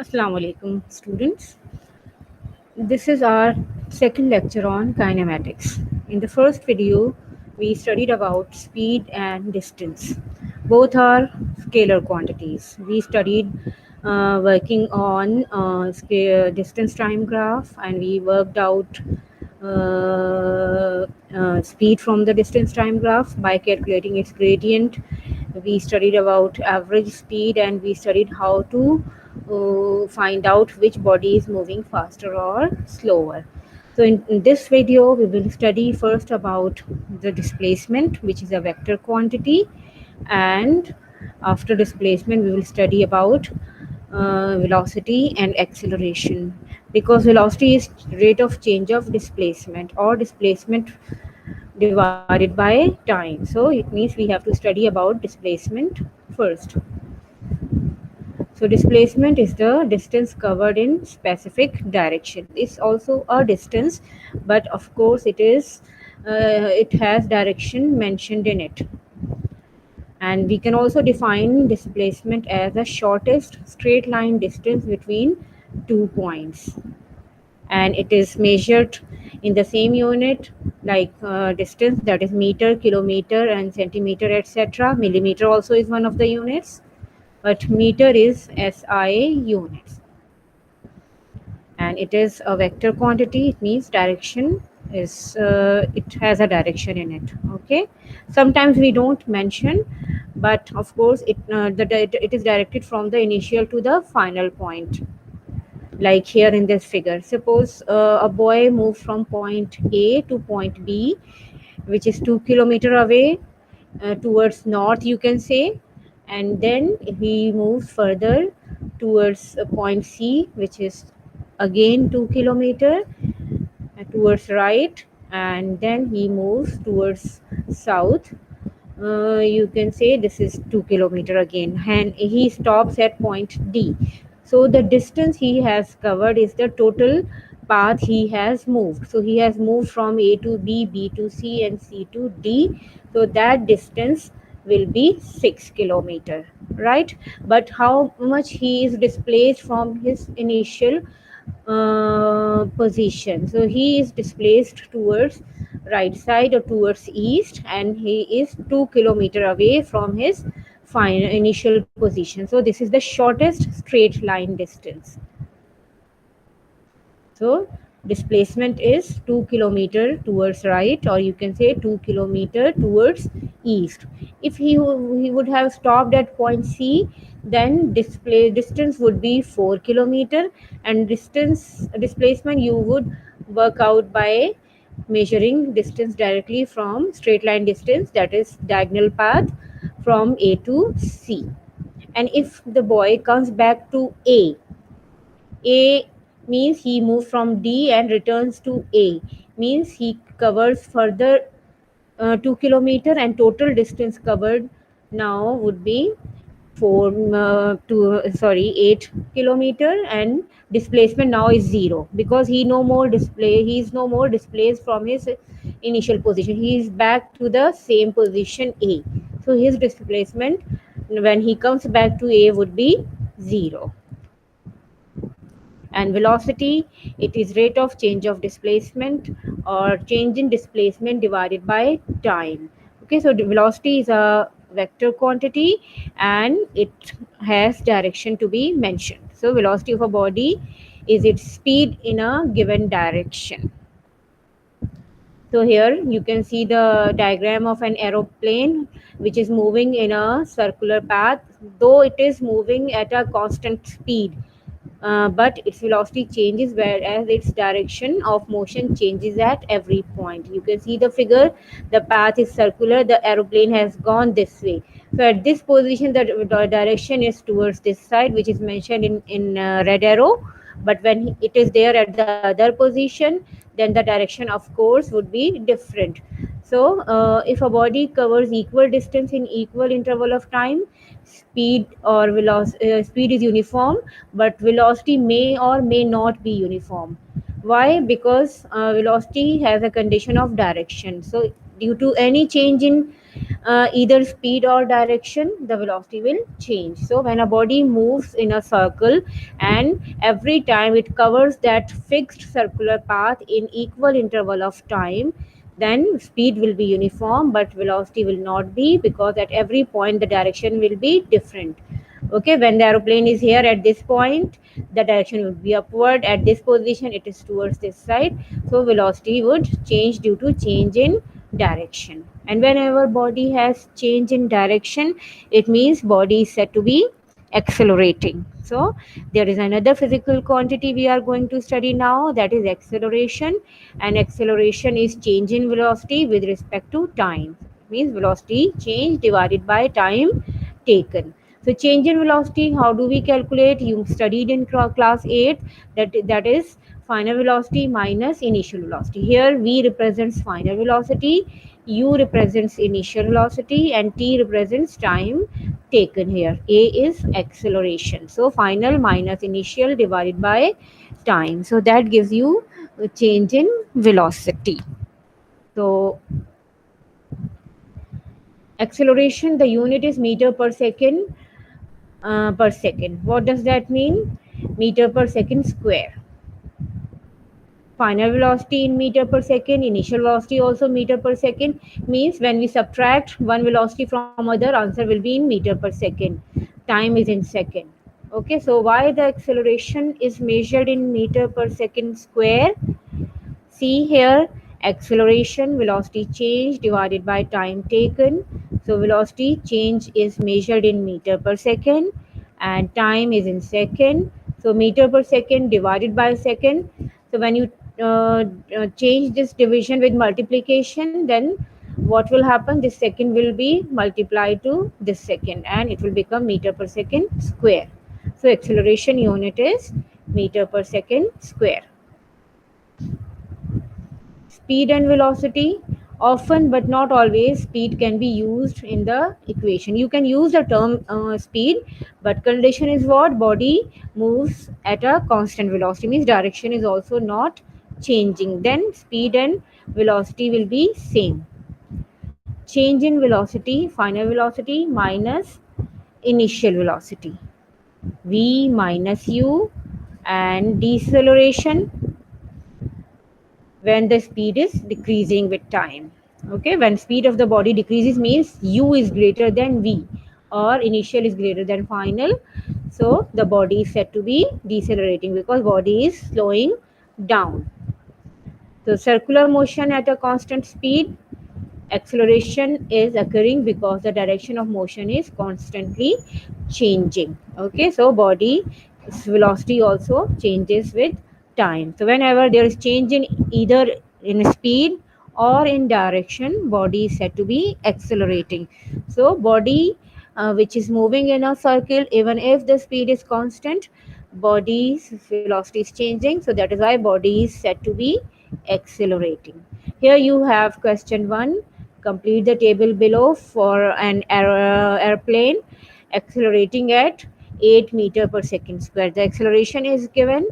Assalamu alaikum, students. This is our second lecture on kinematics. In the first video, we studied about speed and distance. Both are scalar quantities. We studied working on distance time graph, and we worked out speed from the distance time graph by calculating its gradient. We studied about average speed, and we studied how to find out which body is moving faster or slower. So in this video, we will study first about the displacement, which is a vector quantity, and after displacement, we will study about velocity and acceleration, because velocity is rate of change of displacement or displacement divided by time. So it means we have to study about displacement first. So displacement is the distance covered in specific direction. It's also a distance, but of course it has direction mentioned in it. And we can also define displacement as the shortest straight line distance between 2 points, and it is measured in the same unit like distance, that is meter, kilometer, and centimeter, etc. Millimeter also is one of the units, but meter is SI units. And it is a vector quantity. It means direction is it has a direction in it. Okay, sometimes we don't mention, but of course it is directed from the initial to the final point. Like here in this figure, suppose a boy moves from point A to point B, which is 2 kilometers away, towards north, you can say, and then he moves further towards point C, which is again 2 kilometers, towards right, and then he moves towards south. You can say this is 2 kilometers again, and he stops at point D. So the distance he has covered is the total path he has moved. So he has moved from A to B, B to C, and C to D. So that distance will be 6 kilometers, right? But how much he is displaced from his initial position? So he is displaced towards right side or towards east, and he is 2 kilometers away from his final initial position. So this is the shortest straight line distance. So displacement is 2 kilometers towards right, or you can say 2 kilometers towards east. If he would have stopped at point C, then distance would be 4 kilometers, and displacement you would work out by measuring distance directly from straight line distance, that is diagonal path from A to C. And if the boy comes back to A means he moves from D and returns to A, means he covers further 2 kilometers, and total distance covered now would be 8 kilometers, and displacement now is 0, because he is no more displaced from his initial position. He is back to the same position A. So his displacement when he comes back to A would be 0. And velocity, it is rate of change of displacement or change in displacement divided by time. Okay, so the velocity is a vector quantity, and it has direction to be mentioned. So velocity of a body is its speed in a given direction. So here you can see the diagram of an aeroplane which is moving in a circular path, though it is moving at a constant speed, but its velocity changes, whereas its direction of motion changes at every point. You can see the figure, the path is circular, the aeroplane has gone this way. So at this position, the direction is towards this side, which is mentioned in red arrow. But when it is there at the other position, then the direction of course would be different. So if a body covers equal distance in equal interval of time, speed is uniform, but velocity may or may not be uniform. Why? Because velocity has a condition of direction. So due to any change in either speed or direction, the velocity will change. So when a body moves in a circle and every time it covers that fixed circular path in equal interval of time, then speed will be uniform but velocity will not be, because at every point the direction will be different. Okay, when the aeroplane is here at this point, the direction would be upward. At this position it is towards this side, so velocity would change due to change in direction. And whenever body has change in direction, it means body is said to be accelerating. So there is another physical quantity we are going to study now, that is acceleration. And acceleration is change in velocity with respect to time. It means velocity change divided by time taken. So change in velocity, how do we calculate? You studied in class 8, that is final velocity minus initial velocity. Here V represents final velocity, U represents initial velocity, and T represents time taken here. A is acceleration. So final minus initial divided by time. So that gives you a change in velocity. So acceleration, the unit is meter per second per second. What does that mean? Meter per second square. Final velocity in meter per second, initial velocity also meter per second, means when we subtract one velocity from other, answer will be in meter per second. Time is in second. Okay, so why the acceleration is measured in meter per second square? See here, acceleration, velocity change divided by time taken. So velocity change is measured in meter per second and time is in second. So meter per second divided by second. So when you change this division with multiplication, then what will happen? This second will be multiplied to this second and it will become meter per second square. So acceleration unit is meter per second square. Speed and velocity, often but not always speed can be used in the equation. You can use the term speed, but condition is what? Body moves at a constant velocity, means direction is also not changing, then speed and velocity will be same. Change in velocity, final velocity minus initial velocity, v minus u. And deceleration, when the speed is decreasing with time. Okay, when speed of the body decreases means u is greater than v, or initial is greater than final, so the body is said to be decelerating because body is slowing down. So circular motion at a constant speed, acceleration is occurring because the direction of motion is constantly changing. Okay, so body velocity also changes with time. So whenever there is change in either in speed or in direction, body is said to be accelerating. So body which is moving in a circle, even if the speed is constant, body's velocity is changing, so that is why body is said to be accelerating. Here you have question 1. Complete the table below for an airplane accelerating at 8 meter per second square. The acceleration is given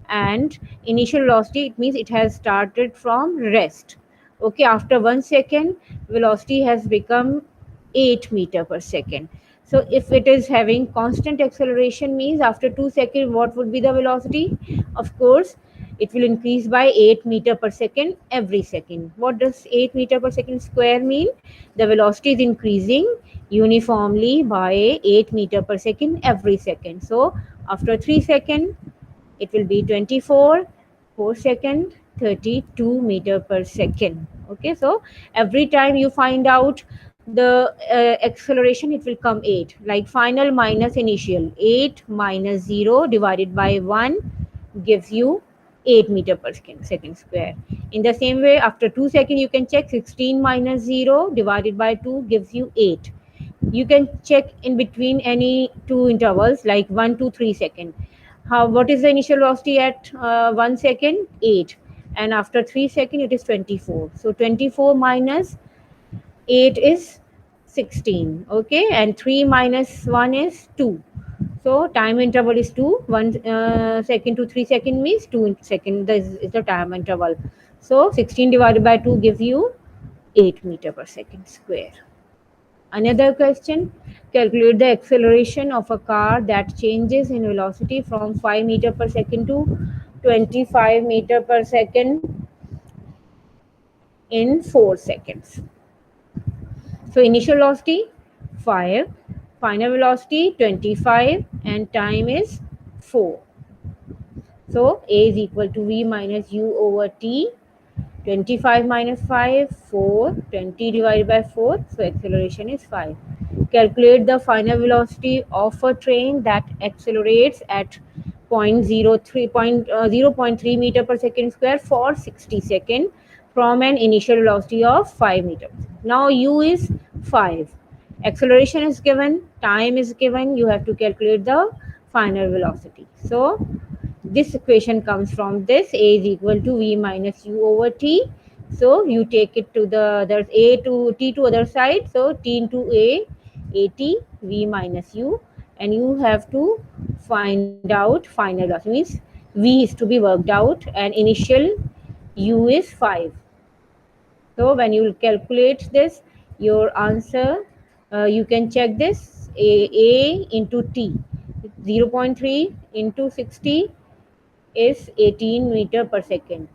and initial velocity, it means it has started from rest. Okay, after 1 second velocity has become 8 meter per second. So if it is having constant acceleration, means after 2 seconds what would be the velocity? Of course it will increase by 8 meter per second every second. What does 8 meter per second square mean? The velocity is increasing uniformly by 8 meter per second every second. So after 3 seconds it will be 24, 4 second, 32 meter per second. Okay, so every time you find out the acceleration, it will come 8, like final minus initial, 8 minus 0 divided by 1 gives you 8 meter per second square. In the same way, after 2 seconds you can check 16 minus 0 divided by 2 gives you 8. You can check in between any two intervals like 1 to 3 seconds. How, what is the initial velocity at 1 second? 8, and after 3 seconds it is 24. So 24 minus 8 is 16. Okay, and 3 minus 1 is 2. So time interval is 2. 1 second to 3 second means 2 second. This is the time interval. So 16 divided by 2 gives you 8 meter per second square. Another question, calculate the acceleration of a car that changes in velocity from 5 meter per second to 25 meter per second in 4 seconds. So initial velocity 5, final velocity 25, and time is 4. So A is equal to V minus U over T. 25 minus 5, 4. 20 divided by 4, so acceleration is 5. Calculate the final velocity of a train that accelerates at 0.03 meter per second square for 60 seconds from an initial velocity of 5 meters. Now U is 5. Acceleration is given, time is given, you have to calculate the final velocity. So this equation comes from this, A is equal to V minus U over T. So you take it to the other, A to T to other side, so T into AT, V minus U, and you have to find out final velocity, means V is to be worked out and initial U is 5. So when you calculate this, your answer, you can check this, A into T, 0.3 into 60 is 18 meter per second.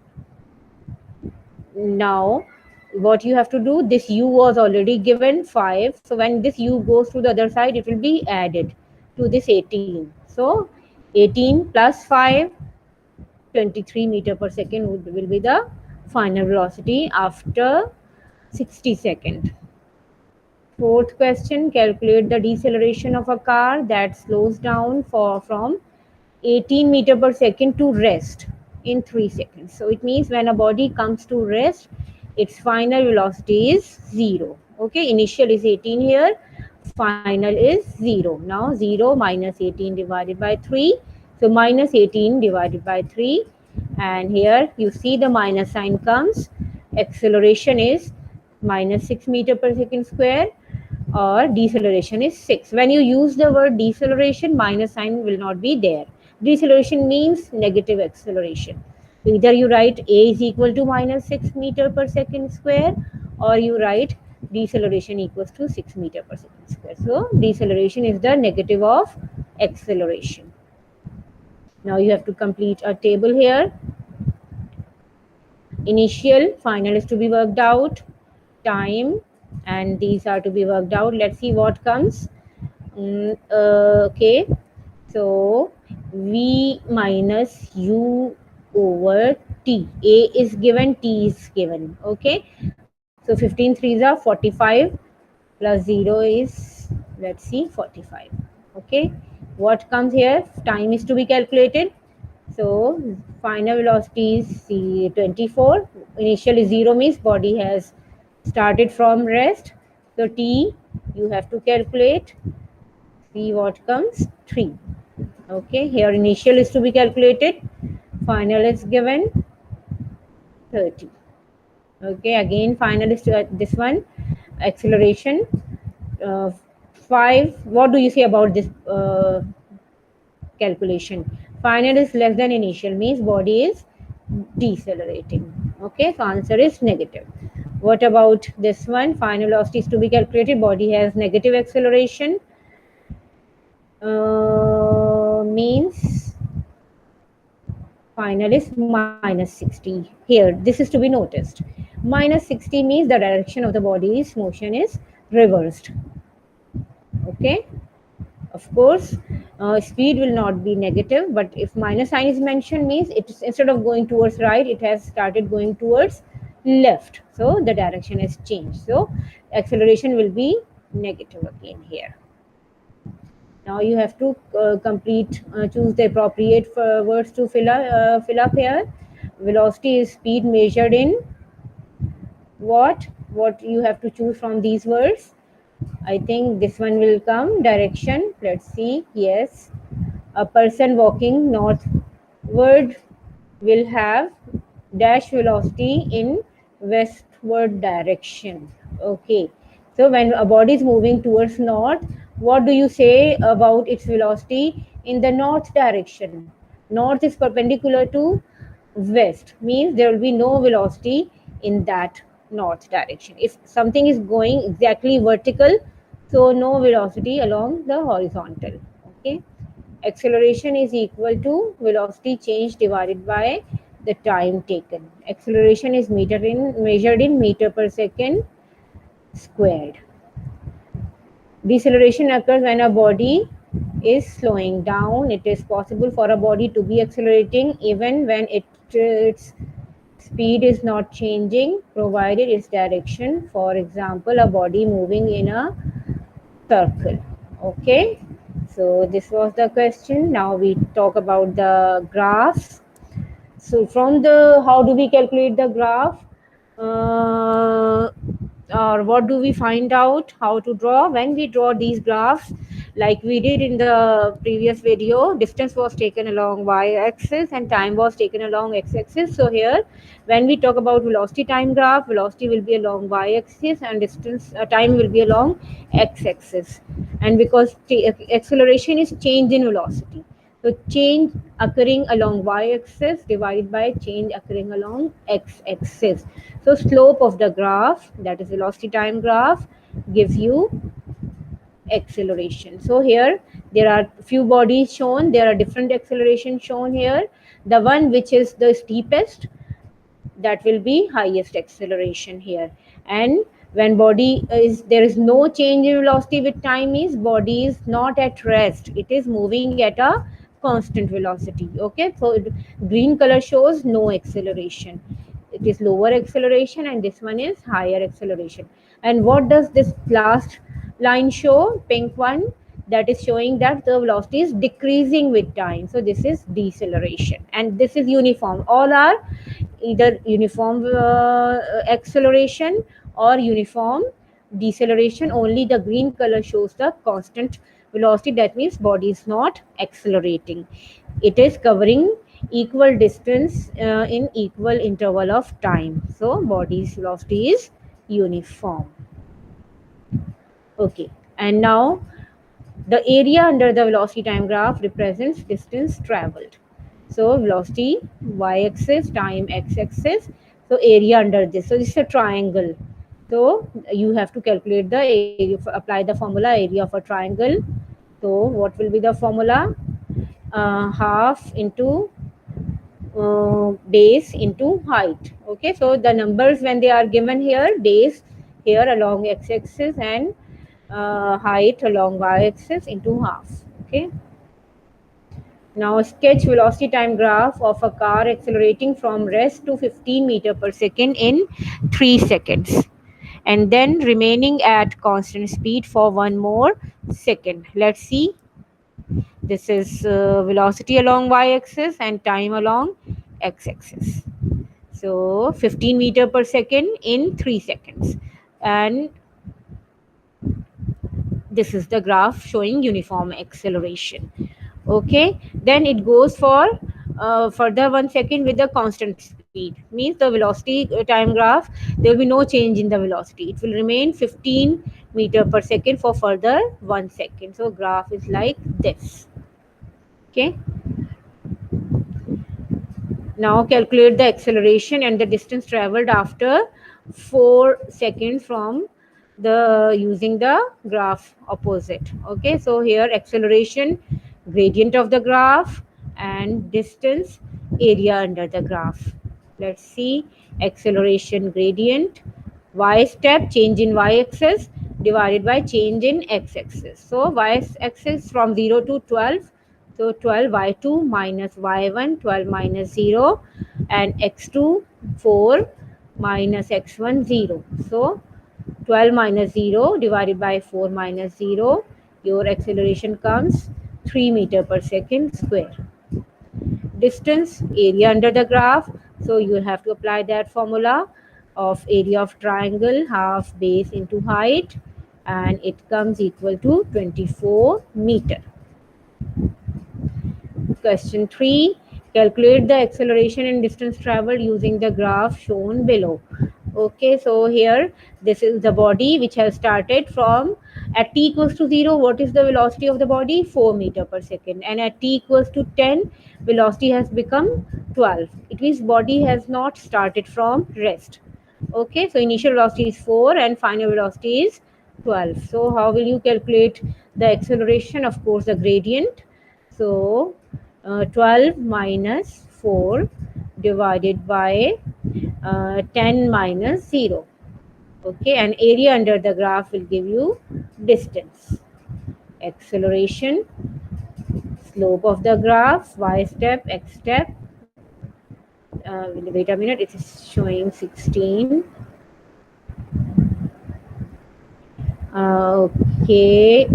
Now what you have to do, this U was already given 5, so when this U goes to the other side, it will be added to this 18. So 18 plus 5, 23 meter per second will be the final velocity after 60 seconds. Fourth question, calculate the deceleration of a car that slows down from 18 meter per second to rest in 3 seconds. So it means when a body comes to rest, its final velocity is 0. Okay, initial is 18 here, final is 0. Now 0 minus 18 divided by 3. So minus 18 divided by 3, and here you see the minus sign comes. Acceleration is minus 6 meter per second square, or deceleration is 6. When you use the word deceleration, minus sign will not be there. Deceleration means negative acceleration. Either you write A is equal to minus 6 meter per second square, or you write deceleration equals to 6 meter per second square. So deceleration is the negative of acceleration. Now you have to complete a table here. Initial, final is to be worked out, time, and these are to be worked out. Let's see what comes. Okay, so V minus U over T. A is given, T is given. Okay, so 15 threes are 45, plus 0 is, let's see, 45. Okay, what comes here? Time is to be calculated. So final velocity is 24. Initial is 0, means body has started from rest. So T you have to calculate. See what comes, 3. Okay, here initial is to be calculated. Final is given 30. Okay, again final is this one. Acceleration 5. What do you say about this calculation? Final is less than initial, means body is decelerating. Okay, so answer is negative. What about this one? Final velocity is to be calculated, body has negative acceleration, means final is minus 60. Here this is to be noticed, minus 60 means the direction of the body's motion is reversed. Okay, of course, speed will not be negative, but if minus sign is mentioned, means it's, instead of going towards right, it has started going towards left, so the direction has changed, so acceleration will be negative again here. Now you have to choose the appropriate words to fill up here. Velocity is speed measured in what you have to choose from these words. I think this one will come, direction. Let's see. Yes, a person walking northward will have dash velocity in westward direction. Okay, so when a body is moving towards north, what do you say about its velocity in the north direction? North is perpendicular to west, means there will be no velocity in that north direction. If something is going exactly vertical, so no velocity along the horizontal. Okay, acceleration is equal to velocity change divided by the time taken. Acceleration is measured in meter per second squared. Deceleration occurs when a body is slowing down. It is possible for a body to be accelerating even when its speed is not changing, provided its direction. For example, a body moving in a circle. Okay, so this was the question. Now we talk about the graphs. So from the how do we calculate the graph? Uh, or what do we find out how to draw when we draw these graphs like we did in the previous video? Distance was taken along y-axis and time was taken along x-axis. So here when we talk about velocity time graph, velocity will be along y-axis and distance time will be along x-axis. And because acceleration is change in velocity, so change occurring along y-axis divided by change occurring along x-axis. So slope of the graph, that is velocity time graph, gives you acceleration. So here there are few bodies shown. There are different accelerations shown here. The one which is the steepest, that will be highest acceleration here. And when body is there is no change in velocity with time, is body is not at rest, it is moving at a constant velocity. Okay, so green color shows no acceleration, it is lower acceleration, and this one is higher acceleration. And what does this last line show, pink one? That is showing that the velocity is decreasing with time, so this is deceleration. And this is uniform, all are either uniform acceleration or uniform deceleration. Only the green color shows the constant velocity, that means body is not accelerating, it is covering equal distance in equal interval of time, so body's velocity is uniform. Okay, and now the area under the velocity time graph represents distance traveled. So velocity y-axis, time x-axis. So area under this. So this is a triangle. So you have to calculate the area, apply the formula area of a triangle. So what will be the formula? Half into base into height. Okay, so the numbers when they are given here, base here along x-axis and height along y-axis into half. Okay, now sketch velocity time graph of a car accelerating from rest to 15 meter per second in 3 seconds and then remaining at constant speed for one more second. Let's see. This is velocity along y-axis and time along x-axis. So 15 meter per second in 3 seconds. And this is the graph showing uniform acceleration. Okay, then it goes for further 1 second with the constant speed, means the velocity time graph, there will be no change in the velocity, it will remain 15 meter per second for further 1 second. So graph is like this. Okay, now calculate the acceleration and the distance traveled after 4 seconds from the using the graph opposite. Okay, so here acceleration, gradient of the graph, and distance, area under the graph. Let's see. Acceleration gradient, y step, change in y-axis divided by change in x-axis. So y-axis from 0 to 12, so 12 y2 minus y1, 12 minus 0, and x2 4 minus x1 0. So 12 minus 0 divided by 4 minus 0, your acceleration comes 3 meter per second square. Distance, area under the graph, so you will have to apply that formula of area of triangle, half base into height, and it comes equal to 24 meter. Question 3. Calculate the acceleration and distance traveled using the graph shown below. Okay, so here this is the body which has started from at t equals to 0. What is the velocity of the body? 4 meter per second. And at t equals to 10, velocity has become 12. It means body has not started from rest. Okay, so initial velocity is 4 and final velocity is 12. So how will you calculate the acceleration? Of course, the gradient. So 12 minus 4 divided by 10 minus 0. Okay, and area under the graph will give you distance. Acceleration, slope of the graph, y step, x step. Wait a minute, it is showing 16. Okay.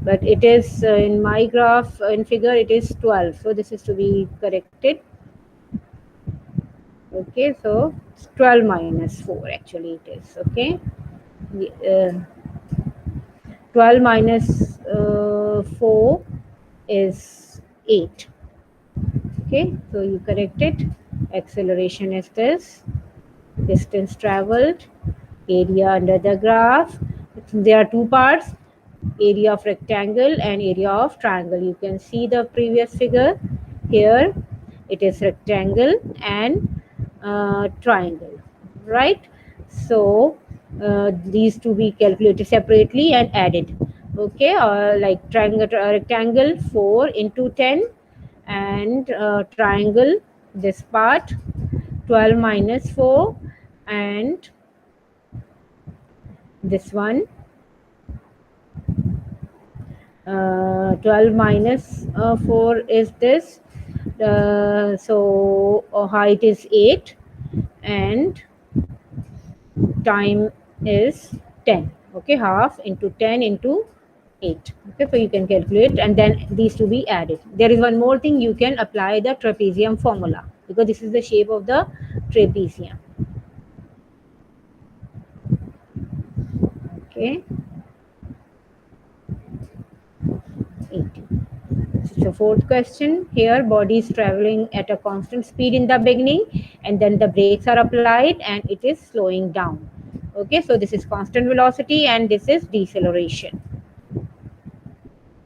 But it is in my graph in figure it is 12, so this is to be corrected. Okay, so it's 12 minus 4 actually it is. Okay, uh, 12 minus 4 is 8. Okay, so you correct it. Acceleration is this, distance traveled, area under the graph. There are two parts, area of rectangle and area of triangle. You can see the previous figure here. It is rectangle and triangle, right? So these to be calculated separately and added. Okay, like triangle, rectangle 4 into 10, and triangle this part 12 minus 4, and this one 12 minus 4 is this. So height is 8 and time is 10. Okay, half into 10 into 8. Okay, so you can calculate and then these to be added. There is one more thing, you can apply the trapezium formula because this is the shape of the trapezium. Okay, 18. So fourth question, here body is traveling at a constant speed in the beginning and then the brakes are applied and it is slowing down. Okay, so this is constant velocity and this is deceleration.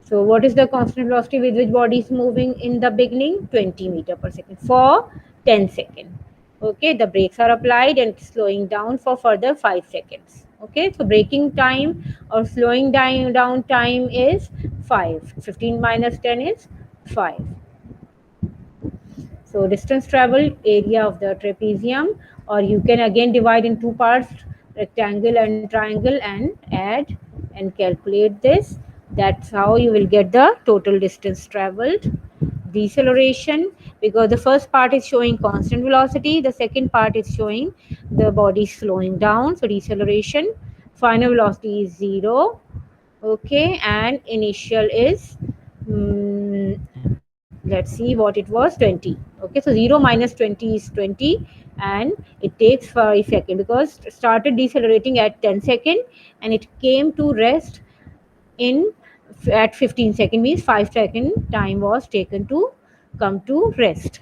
So what is the constant velocity with which body is moving in the beginning? 20 meter per second for 10 seconds. Okay, the brakes are applied and slowing down for further 5 seconds. Okay, so braking time or slowing down time is 5. 15 minus 10 is 5. So distance traveled, area of the trapezium, or you can again divide in two parts, rectangle and triangle, and add and calculate this. That's how you will get the total distance traveled. Deceleration, because the first part is showing constant velocity, the second part is showing the body slowing down. So deceleration, final velocity is 0. Okay, and initial is let's see what it was, 20. Okay, so 0 minus 20 is 20 and it takes 5 seconds because it started decelerating at 10 second and it came to rest in at 15 second, means 5 second time was taken to come to rest.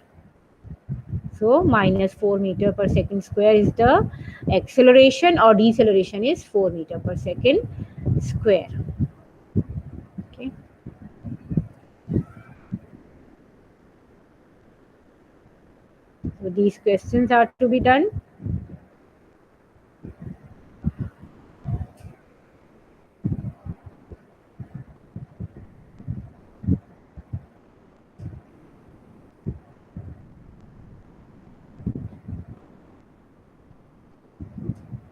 So minus 4 meter per second square is the acceleration, or deceleration is 4 meter per second square. Okay. So these questions are to be done.